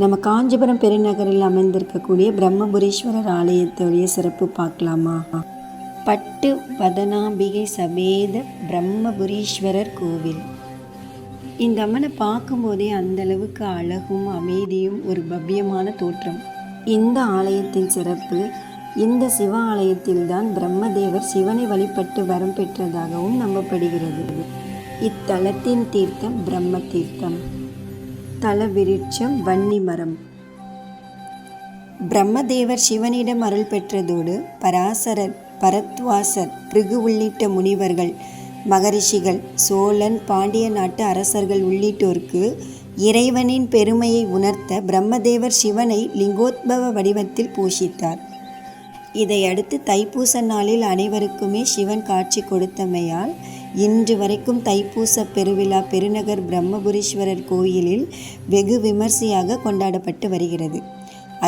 நம்ம காஞ்சிபுரம் பெருநகரில் அமைந்திருக்கக்கூடிய பிரம்மபுரீஸ்வரர் ஆலயத்துடைய சிறப்பு பார்க்கலாமா? பட்டு வதனாம்பிகை சமேத பிரம்மபுரீஸ்வரர் கோவில். இந்த அம்மனை பார்க்கும்போதே அந்தளவுக்கு அழகும் அமைதியும் ஒரு பவ்யமான தோற்றம். இந்த ஆலயத்தின் சிறப்பு, இந்த சிவ ஆலயத்தில்தான் பிரம்மதேவர் சிவனை வழிபட்டு வரம் பெற்றதாகவும் நம்பப்படுகிறது. இத்தலத்தின் தீர்த்தம் பிரம்ம தீர்த்தம். தல விருட்சம் வன்னி மரம். பிரம்மதேவர் சிவனிடம் அருள் பெற்றதோடு பராசரர், பரத்வாசர், பிருகு உள்ளிட்ட முனிவர்கள், மகரிஷிகள், சோழன், பாண்டிய நாட்டு அரசர்கள் உள்ளிட்டோருக்கு இறைவனின் பெருமையை உணர்த்த பிரம்மதேவர் சிவனை லிங்கோத்பவ வடிவத்தில் பூஷித்தார். இதையடுத்து தைப்பூச நாளில் அனைவருக்குமே சிவன் காட்சி கொடுத்தமையால் இன்று வரைக்கும் தைப்பூச பெருவிழா பெருநகர் பிரம்மபுரீஸ்வரர் கோயிலில் வெகு விமர்சையாக கொண்டாடப்பட்டு வருகிறது.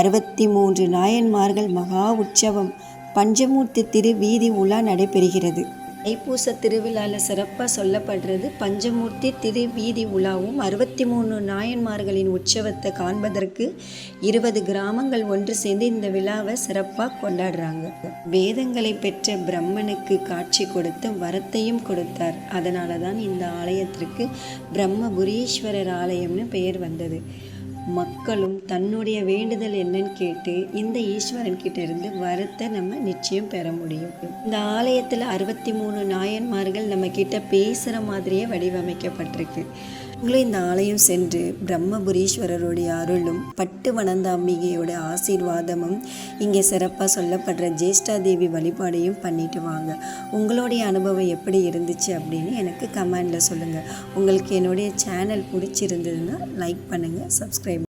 63 நாயன்மார்கள் மகா உற்சவம் பஞ்சமூர்த்தி திரு வீதி உலா நடைபெறுகிறது. தைப்பூச திருவிழாவில் சிறப்பாக சொல்லப்படுறது பஞ்சமூர்த்தி திரு வீதி உலாவும் 63 நாயன்மார்களின் உற்சவத்தை காண்பதற்கு 20 கிராமங்கள் ஒன்று சேர்ந்து இந்த விழாவை சிறப்பாக கொண்டாடுறாங்க. வேதங்களை பெற்ற பிரம்மனுக்கு காட்சி கொடுத்து வரத்தையும் கொடுத்தார். அதனால தான் இந்த ஆலயத்திற்கு பிரம்மபுரீஸ்வரர் ஆலயம்னு பெயர் வந்தது. மக்களும் தன்னுடைய வேண்டுதல் என்னன்னு கேட்டு இந்த ஈஸ்வரன் கிட்ட இருந்து வரத்தை நம்ம நிச்சயம் பெற முடியும். இந்த ஆலயத்தில் 63 நாயன்மார்கள் நம்ம கிட்ட பேசுகிற மாதிரியே வடிவமைக்கப்பட்டிருக்கு. உங்களும் இந்த ஆலயம் சென்று பிரம்மபுரீஸ்வரருடைய அருளும் பட்டு வனந்தாம்பிகையோட ஆசீர்வாதமும் இங்கே சிறப்பாக சொல்லப்படுற ஜேஷ்டாதேவி வழிபாடையும் பண்ணிட்டு வாங்க. உங்களுடைய அனுபவம் எப்படி இருந்துச்சு அப்படின்னு எனக்கு கமெண்டில் சொல்லுங்கள். உங்களுக்கு என்னுடைய சேனல் பிடிச்சிருந்ததுன்னா லைக் பண்ணுங்கள், சப்ஸ்கிரைப்